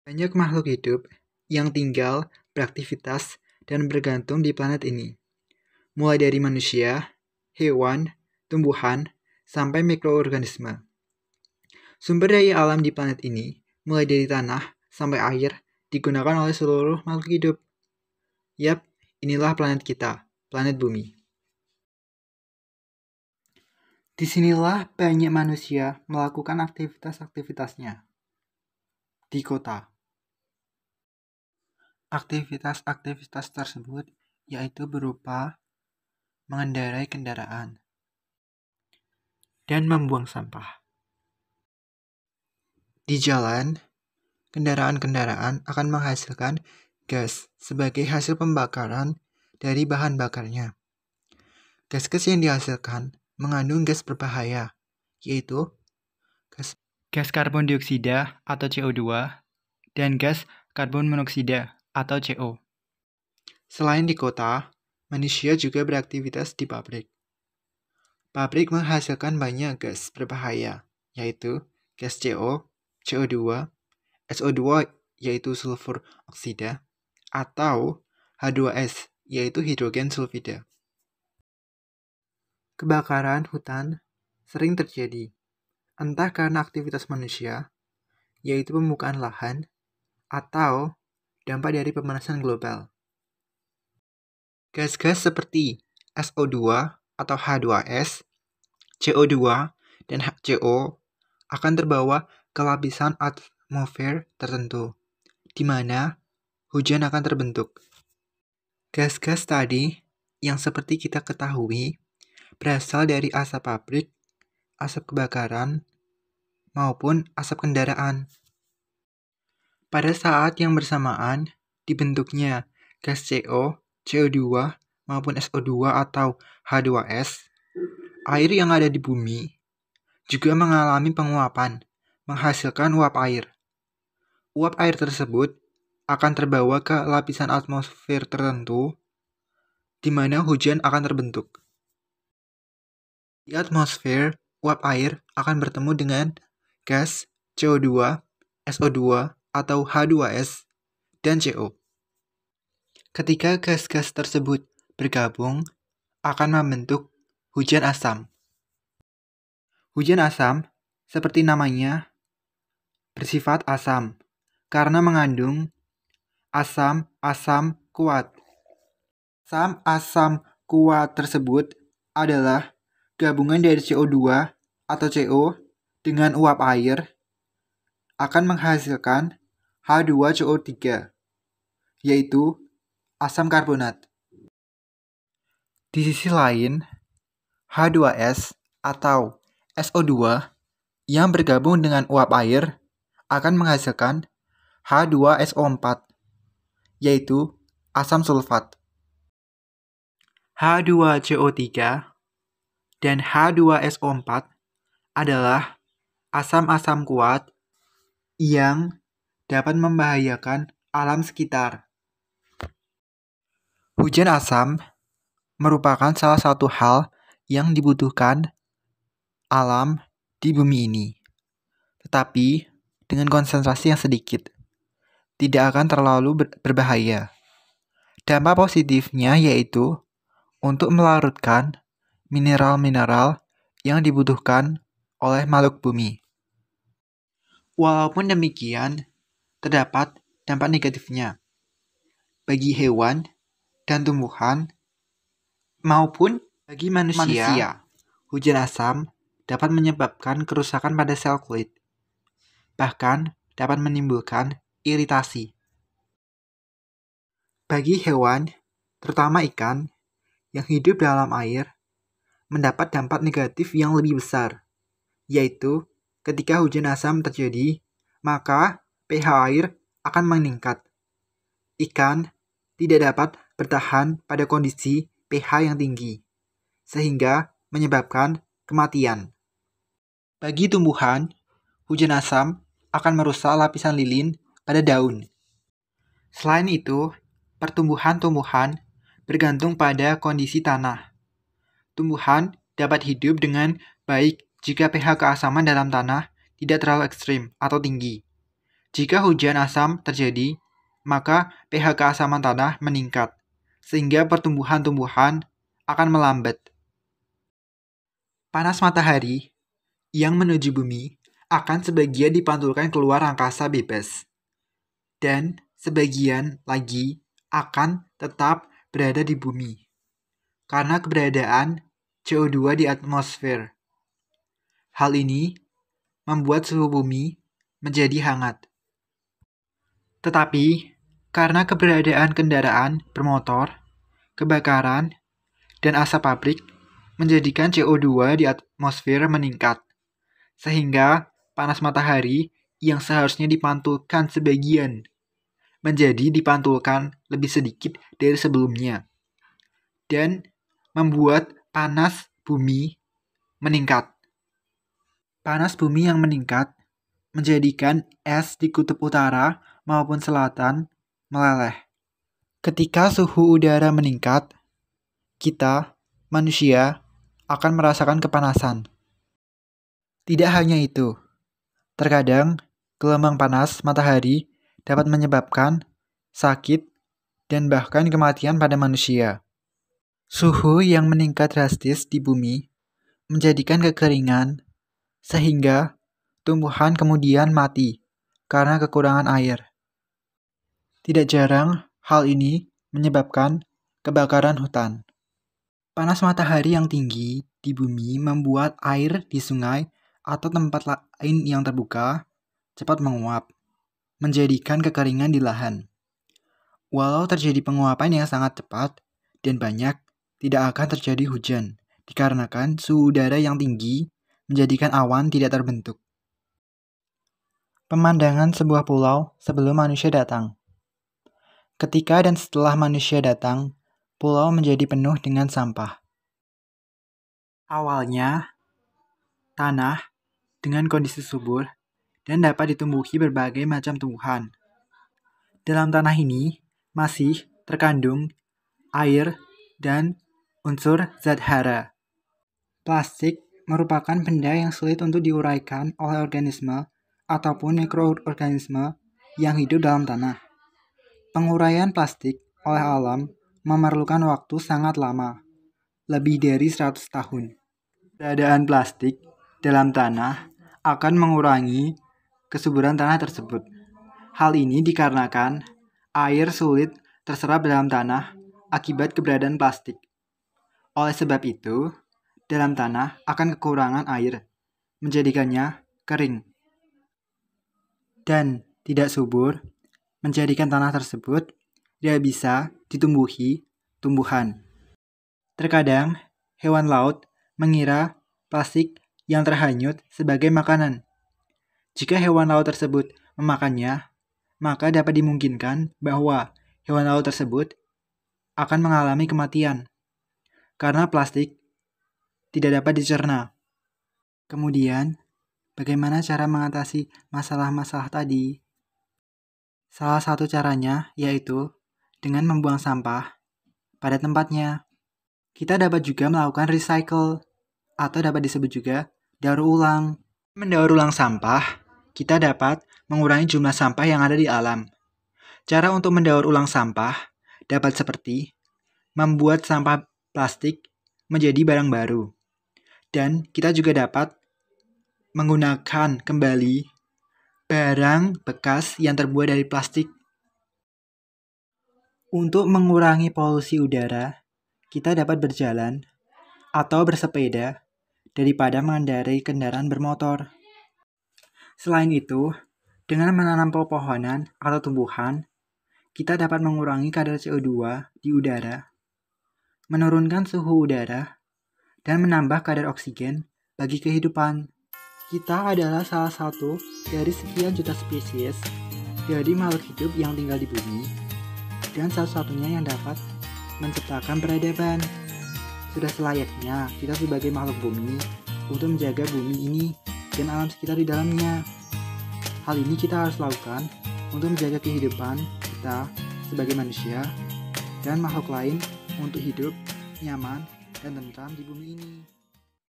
Banyak makhluk hidup yang tinggal, beraktivitas, dan bergantung di planet ini. Mulai dari manusia, hewan, tumbuhan, sampai mikroorganisme. Sumber daya alam di planet ini, mulai dari tanah sampai air, digunakan oleh seluruh makhluk hidup. Yap, inilah planet kita, planet bumi. Disinilah banyak manusia melakukan aktivitas-aktivitasnya. Di kota. Aktivitas-aktivitas tersebut yaitu berupa mengendarai kendaraan dan membuang sampah. Di jalan, kendaraan-kendaraan akan menghasilkan gas sebagai hasil pembakaran dari bahan bakarnya. Gas-gas yang dihasilkan mengandung gas berbahaya, yaitu gas karbon dioksida atau CO2 dan gas karbon monoksida atau CO. Selain di kota, manusia juga beraktivitas di pabrik. Pabrik menghasilkan banyak gas berbahaya, yaitu gas CO, CO2, SO2 yaitu sulfur oksida, atau H2S yaitu hidrogen sulfida. Kebakaran hutan sering terjadi, entah karena aktivitas manusia, yaitu pembukaan lahan, atau dampak dari pemanasan global. Gas-gas seperti SO2 atau H2S, CO2, dan HCO akan terbawa ke lapisan atmosfer tertentu, di mana hujan akan terbentuk. Gas-gas tadi yang seperti kita ketahui berasal dari asap pabrik, asap kebakaran, maupun asap kendaraan. Pada saat yang bersamaan, dibentuknya gas CO, CO2, maupun SO2 atau H2S, air yang ada di bumi juga mengalami penguapan, menghasilkan uap air. Uap air tersebut akan terbawa ke lapisan atmosfer tertentu, di mana hujan akan terbentuk. Di atmosfer, uap air akan bertemu dengan gas CO2, SO2, atau H2S, dan CO. Ketika gas-gas tersebut bergabung, akan membentuk hujan asam. Hujan asam, seperti namanya, bersifat asam karena mengandung asam-asam kuat. Asam-asam kuat tersebut adalah gabungan dari CO2 atau CO dengan uap air akan menghasilkan H2CO3, yaitu asam karbonat. Di sisi lain, H2S atau SO2 yang bergabung dengan uap air akan menghasilkan H2SO4, yaitu asam sulfat. H2CO3 dan H2SO4 adalah asam-asam kuat yang dapat membahayakan alam sekitar. Hujan asam merupakan salah satu hal yang dibutuhkan alam di bumi ini. Tetapi dengan konsentrasi yang sedikit, tidak akan terlalu berbahaya. Dampak positifnya yaitu untuk melarutkan mineral-mineral yang dibutuhkan oleh makhluk bumi. Walaupun demikian, terdapat dampak negatifnya bagi hewan dan tumbuhan maupun bagi manusia. Hujan asam dapat menyebabkan kerusakan pada sel kulit, bahkan dapat menimbulkan iritasi. Bagi hewan, terutama ikan, yang hidup dalam air, mendapat dampak negatif yang lebih besar, yaitu ketika hujan asam terjadi, maka pH air akan meningkat. Ikan tidak dapat bertahan pada kondisi pH yang tinggi, sehingga menyebabkan kematian. Bagi tumbuhan, hujan asam akan merusak lapisan lilin pada daun. Selain itu, pertumbuhan-tumbuhan bergantung pada kondisi tanah. Tumbuhan dapat hidup dengan baik jika pH keasaman dalam tanah tidak terlalu ekstrim atau tinggi. Jika hujan asam terjadi, maka pH keasaman tanah meningkat, sehingga pertumbuhan tumbuhan akan melambat. Panas matahari yang menuju bumi akan sebagian dipantulkan keluar angkasa bebas, dan sebagian lagi akan tetap berada di bumi karena keberadaan CO2 di atmosfer. Hal ini membuat suhu bumi menjadi hangat. Tetapi, karena keberadaan kendaraan bermotor, kebakaran, dan asap pabrik menjadikan CO2 di atmosfer meningkat, sehingga panas matahari yang seharusnya dipantulkan sebagian menjadi dipantulkan lebih sedikit dari sebelumnya, dan membuat panas bumi meningkat. Panas bumi yang meningkat menjadikan es di kutub utara maupun selatan meleleh. Ketika suhu udara meningkat, kita, manusia, akan merasakan kepanasan. Tidak hanya itu, terkadang gelombang panas matahari dapat menyebabkan sakit dan bahkan kematian pada manusia. Suhu yang meningkat drastis di bumi menjadikan kekeringan, sehingga tumbuhan kemudian mati karena kekurangan air. Tidak jarang, hal ini menyebabkan kebakaran hutan. Panas matahari yang tinggi di bumi membuat air di sungai atau tempat lain yang terbuka cepat menguap, menjadikan kekeringan di lahan. Walau terjadi penguapan yang sangat cepat dan banyak, tidak akan terjadi hujan, dikarenakan suhu udara yang tinggi menjadikan awan tidak terbentuk. Pemandangan sebuah pulau sebelum manusia datang. Ketika dan setelah manusia datang, pulau menjadi penuh dengan sampah. Awalnya, tanah dengan kondisi subur dan dapat ditumbuhi berbagai macam tumbuhan. Dalam tanah ini masih terkandung air dan unsur zat hara. Plastik merupakan benda yang sulit untuk diuraikan oleh organisme ataupun mikroorganisme yang hidup dalam tanah. Penguraian plastik oleh alam memerlukan waktu sangat lama, lebih dari 100 tahun. Keberadaan plastik dalam tanah akan mengurangi kesuburan tanah tersebut. Hal ini dikarenakan air sulit terserap dalam tanah akibat keberadaan plastik. Oleh sebab itu, dalam tanah akan kekurangan air, menjadikannya kering dan tidak subur, menjadikan tanah tersebut tidak bisa ditumbuhi tumbuhan. Terkadang, hewan laut mengira plastik yang terhanyut sebagai makanan. Jika hewan laut tersebut memakannya, maka dapat dimungkinkan bahwa hewan laut tersebut akan mengalami kematian karena plastik tidak dapat dicerna. Kemudian, bagaimana cara mengatasi masalah-masalah tadi? Salah satu caranya yaitu dengan membuang sampah pada tempatnya. Kita dapat juga melakukan recycle atau dapat disebut juga daur ulang. Mendaur ulang sampah, kita dapat mengurangi jumlah sampah yang ada di alam. Cara untuk mendaur ulang sampah dapat seperti membuat sampah plastik menjadi barang baru. Dan kita juga dapat menggunakan kembali barang bekas yang terbuat dari plastik. Untuk mengurangi polusi udara, kita dapat berjalan atau bersepeda daripada mengendarai kendaraan bermotor. Selain itu, dengan menanam pepohonan atau tumbuhan, kita dapat mengurangi kadar CO2 di udara, menurunkan suhu udara, dan menambah kadar oksigen bagi kehidupan. Kita adalah salah satu dari sekian juta spesies dari makhluk hidup yang tinggal di bumi, dan satu-satunya yang dapat menciptakan peradaban. Sudah selayaknya kita sebagai makhluk bumi untuk menjaga bumi ini dan alam sekitar di dalamnya. Hal ini kita harus lakukan untuk menjaga kehidupan kita sebagai manusia dan makhluk lain untuk hidup nyaman dan tentram di bumi ini.